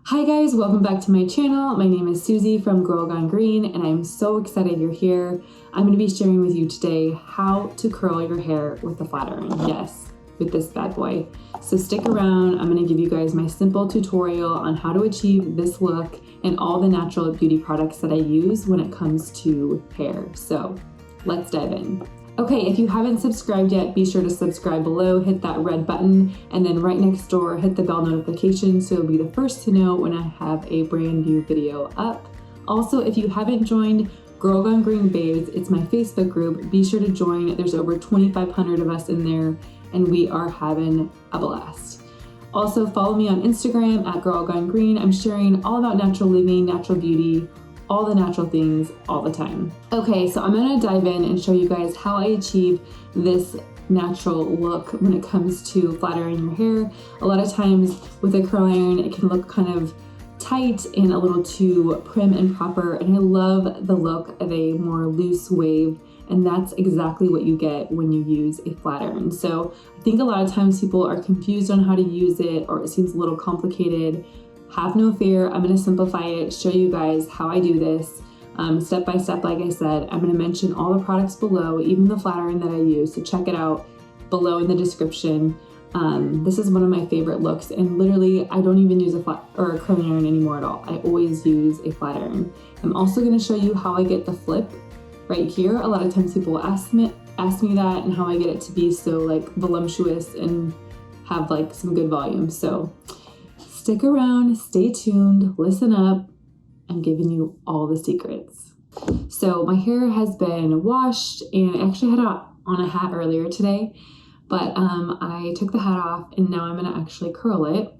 Hi guys, welcome back to my channel. My name is Susie from Girl Gone Green and I'm so excited you're here. I'm going to be sharing with you today how to curl your hair with a flat iron. Yes, with this bad boy. So stick around. I'm going to give you guys my simple tutorial on how to achieve this look and all the natural beauty products that I use when it comes to hair. So let's dive in. Okay, if you haven't subscribed yet, be sure to subscribe below, hit that red button, and then right next door, hit the bell notification so you'll be the first to know when I have a brand new video up. Also, if you haven't joined Girl Gone Green Babes, it's my Facebook group. Be sure to join. There's over 2,500 of us in there, and we are having a blast. Also, follow me on Instagram at Girl Gone Green. I'm sharing all about natural living, natural beauty, all the natural things all the time. Okay, so I'm gonna dive in and show you guys how I achieve this natural look when it comes to flat ironing your hair. A lot of times with a curl iron, it can look kind of tight and a little too prim and proper, and I love the look of a more loose wave, and that's exactly what you get when you use a flat iron. So I think a lot of times people are confused on how to use it, or it seems a little complicated. Have no fear, I'm gonna simplify it, show you guys how I do this step by step. Like I said, I'm gonna mention all the products below, even the flat iron that I use, so check it out below in the description. This is one of my favorite looks, and literally I don't even use a flat or a curling iron anymore at all. I always use a flat iron. I'm also gonna show you how I get the flip right here. A lot of times people ask me that, and how I get it to be so like voluptuous and have like some good volume. So stick around, stay tuned, listen up. I'm giving you all the secrets. So my hair has been washed, and I actually had on a hat earlier today, but I took the hat off and now I'm gonna actually curl it.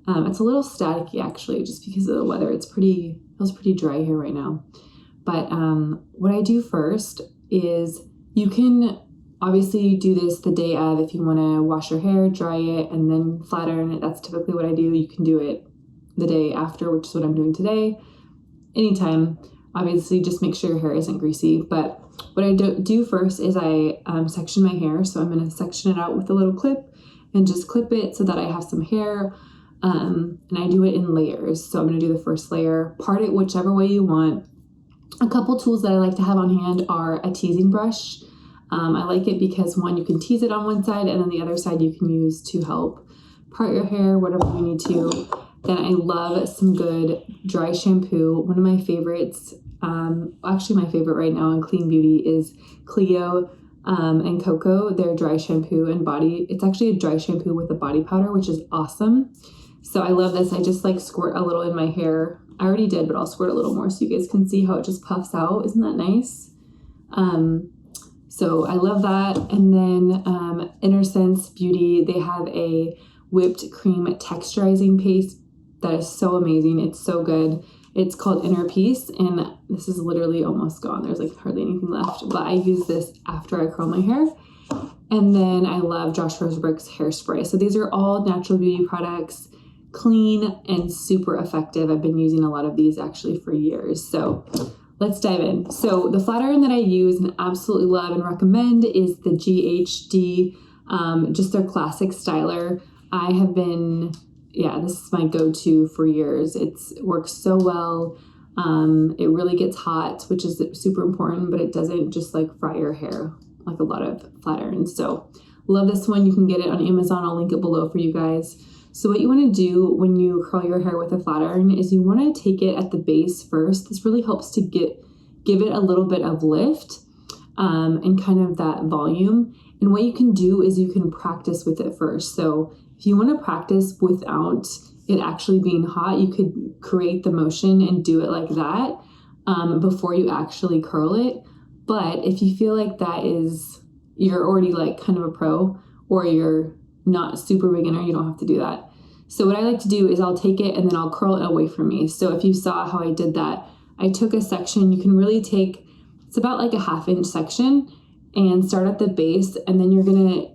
It's a little staticky actually, just because of the weather. It feels pretty dry here right now. But what I do first is, you can obviously do this the day of if you want to wash your hair, dry it, and then flat iron it. That's typically what I do. You can do it the day after, which is what I'm doing today. Anytime. Obviously, just make sure your hair isn't greasy. But what I do first is I section my hair. So I'm going to section it out with a little clip and just clip it so that I have some hair. And I do it in layers. So I'm going to do the first layer, part it whichever way you want. A couple tools that I like to have on hand are a teasing brush. I like it because, one, you can tease it on one side, and then the other side you can use to help part your hair, whatever you need to. Then I love some good dry shampoo. One of my favorites, actually my favorite right now in clean beauty, is Clio and Coco. Their dry shampoo and body. It's actually a dry shampoo with a body powder, which is awesome. So I love this. I just like squirt a little in my hair. I already did, but I'll squirt a little more so you guys can see how it just puffs out. Isn't that nice? So I love that. And then Sense Beauty, they have a whipped cream texturizing paste that is so amazing. It's so good. It's called Inner Peace, and this is literally almost gone. There's like hardly anything left, but I use this after I curl my hair. And then I love Josh Rosebrick's hairspray. So these are all natural beauty products, clean and super effective. I've been using a lot of these actually for years. So let's dive in. So the flat iron that I use and absolutely love and recommend is the GHD, just their classic styler. I have been, this is my go-to for years. It works so well. It really gets hot, which is super important, but it doesn't just like fry your hair like a lot of flat irons. So love this one. You can get it on Amazon. I'll link it below for you guys. So what you want to do when you curl your hair with a flat iron is you want to take it at the base first. This really helps to give it a little bit of lift and kind of that volume. And what you can do is you can practice with it first. So if you want to practice without it actually being hot, you could create the motion and do it like that before you actually curl it. But if you feel like you're already like kind of a pro, or you're not super beginner, you don't have to do that. So what I like to do is I'll take it and then I'll curl it away from me. So if you saw how I did that, I took a section. You can really take, it's about like a 1/2 inch section, and start at the base, and then you're gonna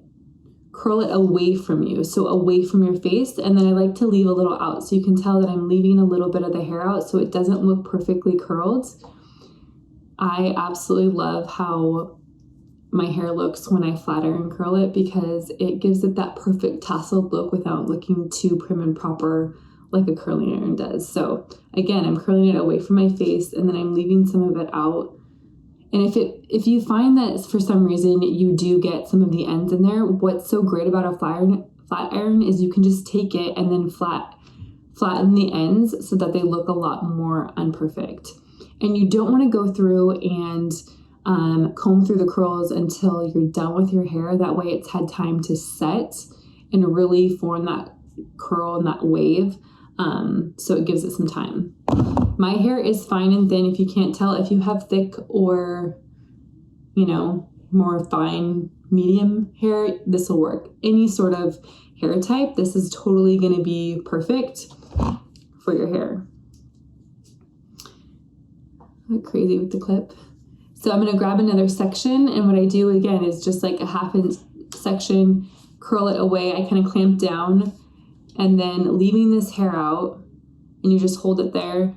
curl it away from you, so away from your face. And then I like to leave a little out, so you can tell that I'm leaving a little bit of the hair out so it doesn't look perfectly curled. I absolutely love how my hair looks when I flat iron curl it, because it gives it that perfect tasseled look without looking too prim and proper like a curling iron does. So again, I'm curling it away from my face and then I'm leaving some of it out. And if you find that for some reason you do get some of the ends in there, what's so great about a flat iron is you can just take it and then flatten the ends so that they look a lot more unperfect. And you don't want to go through and comb through the curls until you're done with your hair. That way it's had time to set and really form that curl and that wave. So it gives it some time. My hair is fine and thin. If you can't tell, if you have thick or, more fine medium hair, this will work. Any sort of hair type, this is totally going to be perfect for your hair. I went crazy with the clip. So I'm going to grab another section, and what I do again is just like a half inch section, curl it away. I kind of clamp down and then leaving this hair out, and you just hold it there.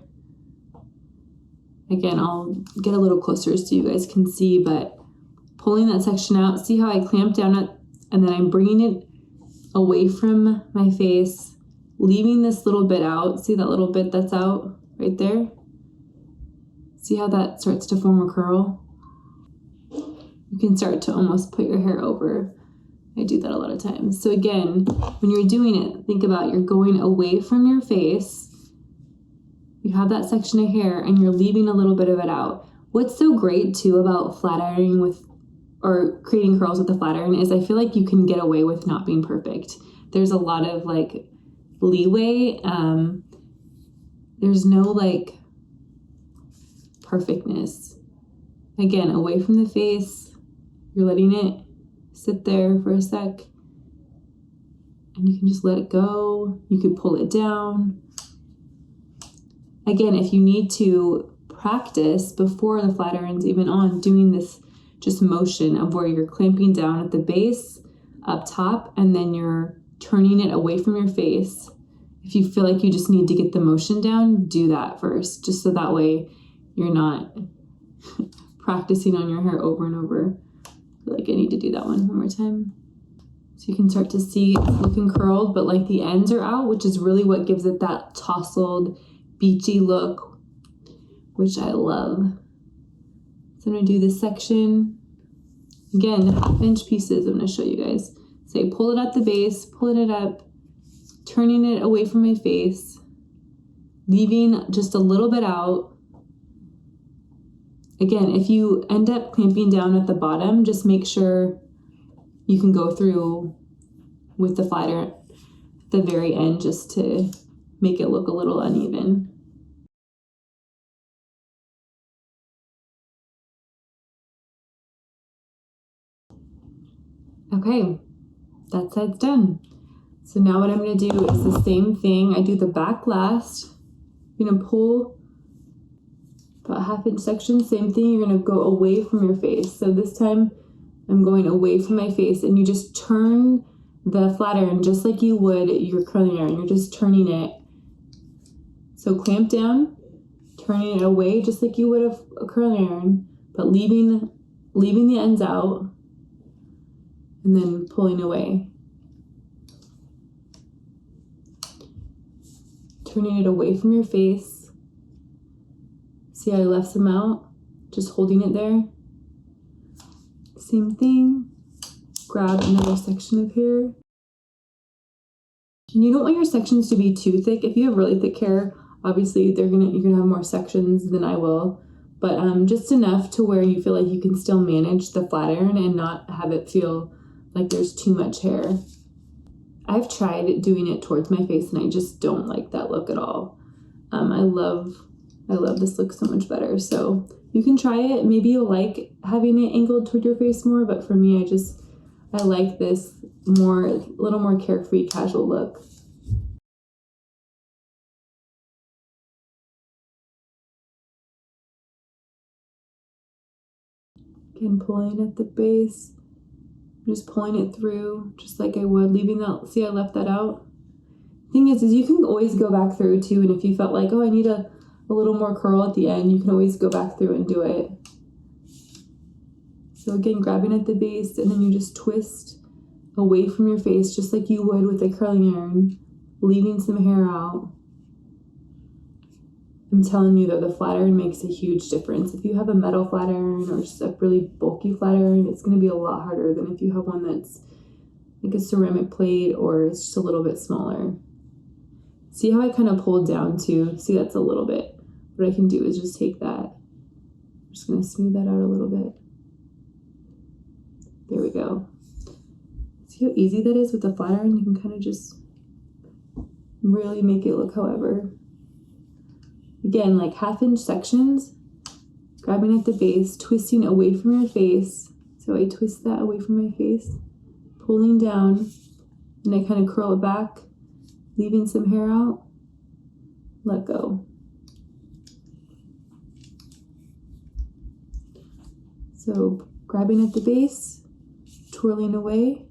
Again, I'll get a little closer so you guys can see, but pulling that section out, see how I clamp down it, and then I'm bringing it away from my face, leaving this little bit out. See that little bit that's out right there? See how that starts to form a curl? You can start to almost put your hair over. I do that a lot of times. So again, when you're doing it, think about you're going away from your face. You have that section of hair and you're leaving a little bit of it out. What's so great too about flat ironing or creating curls with the flat iron is I feel like you can get away with not being perfect. There's a lot of like leeway. There's no like perfectness. Again, away from the face, you're letting it sit there for a sec and you can just let it go. You can pull it down. Again, if you need to practice before the flat iron's even on, doing this just motion of where you're clamping down at the base up top and then you're turning it away from your face. If you feel like you just need to get the motion down, do that first, just so that way you're not practicing on your hair over and over. I feel like I need to do that one more time. So you can start to see it's looking curled, but like the ends are out, which is really what gives it that tousled, beachy look, which I love. So I'm gonna do this section. Again, half-inch pieces I'm gonna show you guys. So pull it at the base, pulling it up, turning it away from my face, leaving just a little bit out. Again, if you end up clamping down at the bottom, just make sure you can go through with the flat iron at the very end just to make it look a little uneven. Okay, that side's done. So now what I'm going to do is the same thing. I do the back last. You're going to pull about half-inch section, same thing. You're going to go away from your face. So this time I'm going away from my face, and you just turn the flat iron just like you would your curling iron. You're just turning it. So clamp down, turning it away just like you would a curling iron, but leaving the ends out, and then pulling away. Turning it away from your face. See how I left some out? Just holding it there. Same thing. Grab another section of hair. And you don't want your sections to be too thick. If you have really thick hair, obviously you're gonna have more sections than I will. But just enough to where you feel like you can still manage the flat iron and not have it feel like there's too much hair. I've tried doing it towards my face and I just don't like that look at all. I love this look so much better. So you can try it. Maybe you'll like having it angled toward your face more, but for me, I like this little more carefree, casual look. Again, pulling at the base, just pulling it through, just like I would, leaving that, see I left that out? Thing is you can always go back through too, and if you felt like, oh, I need a little more curl at the end, you can always go back through and do it. So again, grabbing at the base, and then you just twist away from your face, just like you would with a curling iron, leaving some hair out. I'm telling you though, the flat iron makes a huge difference. If you have a metal flat iron or just a really bulky flat iron, it's going to be a lot harder than if you have one that's like a ceramic plate or it's just a little bit smaller. See how I kind of pulled down too? See, that's a little bit. What I can do is just take that. I'm just going to smooth that out a little bit. There we go. See how easy that is with the flat iron? You can kind of just really make it look however. Again, like 1/2 inch sections, grabbing at the base, twisting away from your face. So I twist that away from my face, pulling down, and I kind of curl it back, leaving some hair out, let go. So grabbing at the base, twirling away,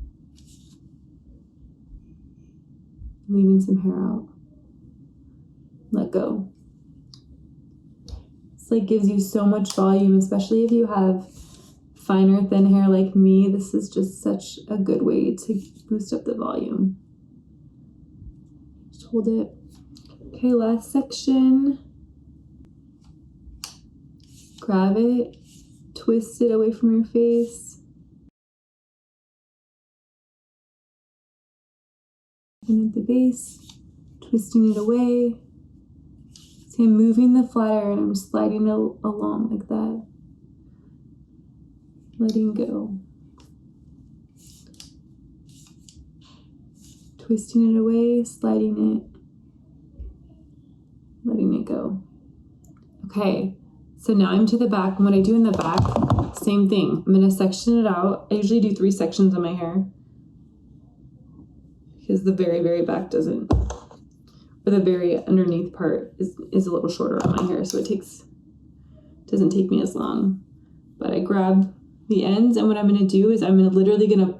leaving some hair out, let go. It's like gives you so much volume, especially if you have finer, thin hair like me. This is just such a good way to boost up the volume. Just hold it. Okay, last section. Grab it, twist it away from your face. And at the base, twisting it away. See, I'm moving the flat iron, I'm sliding it along like that. Letting go. Twisting it away, sliding it, letting it go. Okay, so now I'm to the back, and what I do in the back, same thing. I'm gonna section it out. I usually do 3 sections on my hair because the very, very back doesn't, or the very underneath part is a little shorter on my hair, so doesn't take me as long. But I grab the ends, and what I'm gonna do is I'm literally gonna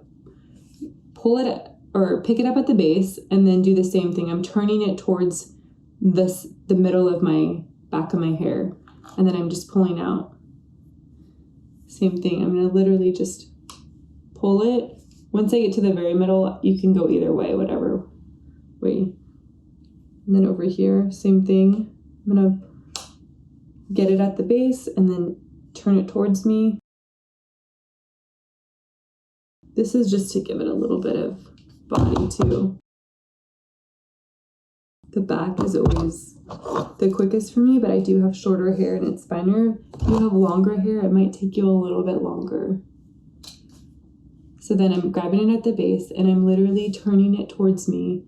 pull it or pick it up at the base and then do the same thing. I'm turning it towards the middle of my back of my hair, and then I'm just pulling out. Same thing. I'm gonna literally just pull it. Once I get to the very middle, you can go either way, whatever way. And then over here, same thing. I'm gonna get it at the base and then turn it towards me. This is just to give it a little bit of body too. The back is always the quickest for me, but I do have shorter hair and it's finer. If you have longer hair, it might take you a little bit longer. So then I'm grabbing it at the base and I'm literally turning it towards me.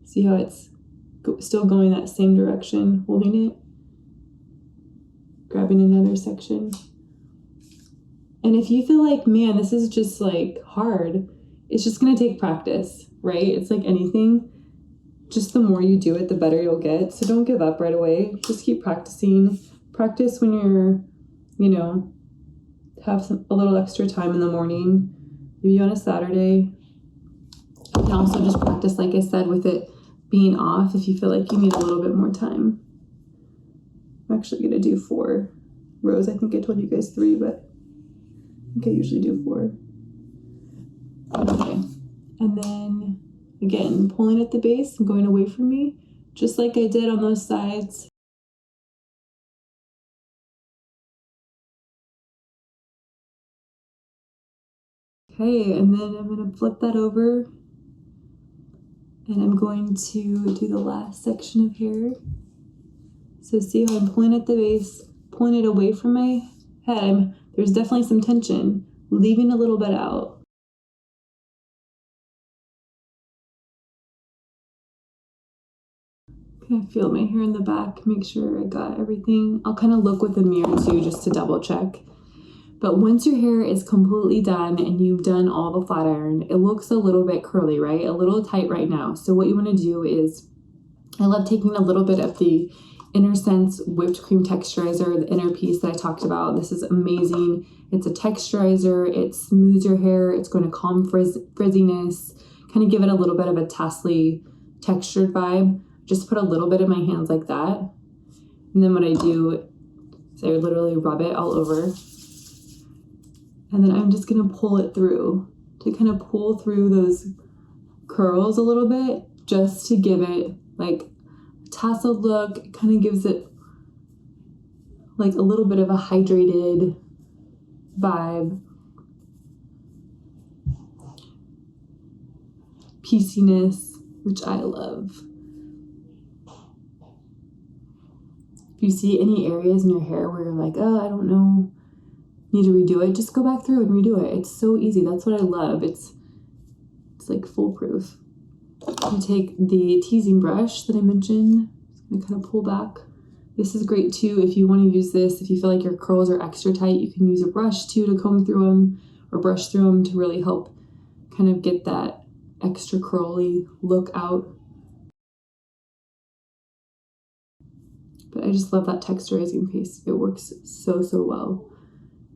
See how it's still going that same direction, holding it, grabbing another section. And if you feel like, man, this is just like hard, it's just gonna take practice, right? It's like anything. Just the more you do it, the better you'll get. So don't give up right away. Just keep practicing. Practice when you're, have a little extra time in the morning, maybe on a Saturday. You can also just practice, like I said, with it being off if you feel like you need a little bit more time. I'm actually gonna do 4 rows. I think I told you guys 3, but I think I usually do 4. Okay, and then again, pulling at the base and going away from me, just like I did on those sides. Okay, and then I'm going to flip that over and I'm going to do the last section of hair. So see how I'm pulling at the base, pulling it away from my head. There's definitely some tension, leaving a little bit out. I feel my hair in the back, make sure I got everything. I'll kind of look with the mirror too, just to double check. But once your hair is completely done and you've done all the flat iron, it looks a little bit curly, right? A little tight right now. So what you want to do is, I love taking a little bit of the Inner Sense whipped cream texturizer, the inner piece that I talked about. This is amazing. It's a texturizer. It smooths your hair. It's going to calm frizziness, kind of give it a little bit of a tassely textured vibe. Just put a little bit in my hands like that. And then what I do is I literally rub it all over. And then I'm just gonna pull it through to kind of pull through those curls a little bit, just to give it like tasseled look. It kind of gives it like a little bit of a hydrated vibe. Pieciness, which I love. If you see any areas in your hair where you're like, oh, I don't know, need to redo it, just go back through and redo it. It's so easy. That's what I love. It's like foolproof. You take the teasing brush that I mentioned. I'm gonna kind of pull back. This is great too if you want to use this. If you feel like your curls are extra tight, you can use a brush too to comb through them or brush through them to really help kind of get that extra curly look out. But I just love that texturizing paste. It works so well.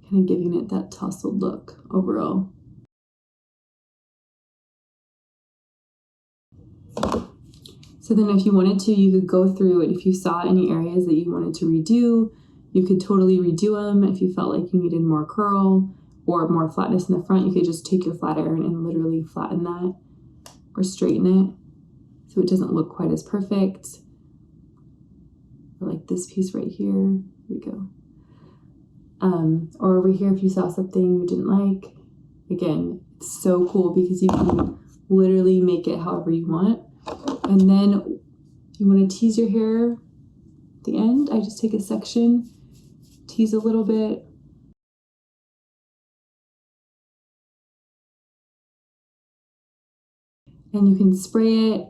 Kind of giving it that tousled look overall. So then if you wanted to, you could go through and if you saw any areas that you wanted to redo, you could totally redo them. If you felt like you needed more curl or more flatness in the front, you could just take your flat iron and literally flatten that or straighten it so it doesn't look quite as perfect. Or like this piece right here. Here we go. Or over here, if you saw something you didn't like, again, it's so cool because you can literally make it however you want. And then you want to tease your hair at the end. I just take a section, tease a little bit. And you can spray it.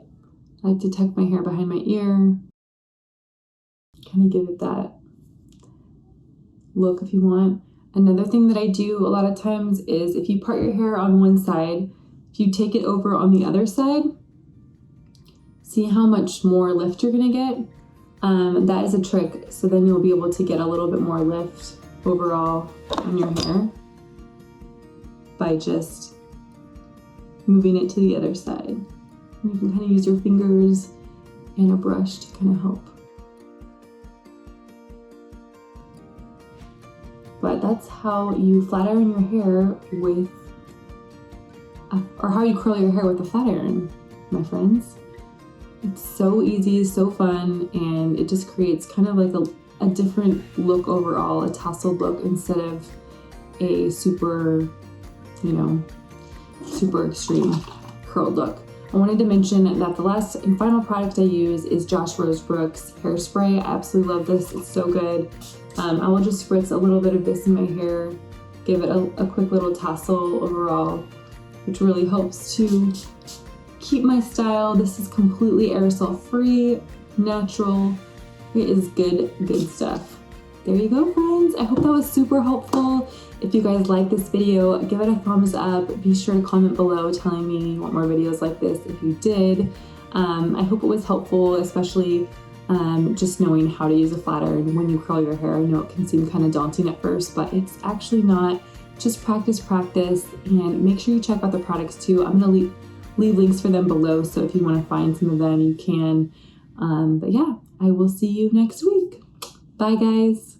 I like to tuck my hair behind my ear. Kind of give it that look if you want. Another thing that I do a lot of times is if you part your hair on one side, if you take it over on the other side, see how much more lift you're gonna get. That is a trick. So then you'll be able to get a little bit more lift overall on your hair by just moving it to the other side. And you can kind of use your fingers and a brush to kind of help. But that's how you flat iron your hair with, or how you curl your hair with a flat iron, my friends. It's so easy, so fun, and it just creates kind of like a different look overall, a tousled look instead of a super, super extreme curled look. I wanted to mention that the last and final product I use is Josh Rosebrooks hairspray. I absolutely love this. It's so good. I will just spritz a little bit of this in my hair, give it a quick little tassel overall, which really helps to keep my style. This is completely aerosol free, natural. It is good stuff. There you go, friends. I hope that was super helpful. If you guys like this video, give it a thumbs up. Be sure to comment below telling me you want more videos like this if you did. I hope it was helpful, especially just knowing how to use a flat iron when you curl your hair. I know it can seem kind of daunting at first, but it's actually not. Just practice, and make sure you check out the products too. I'm gonna leave links for them below, so if you want to find some of them, you can. But yeah, I will see you next week. Bye, guys.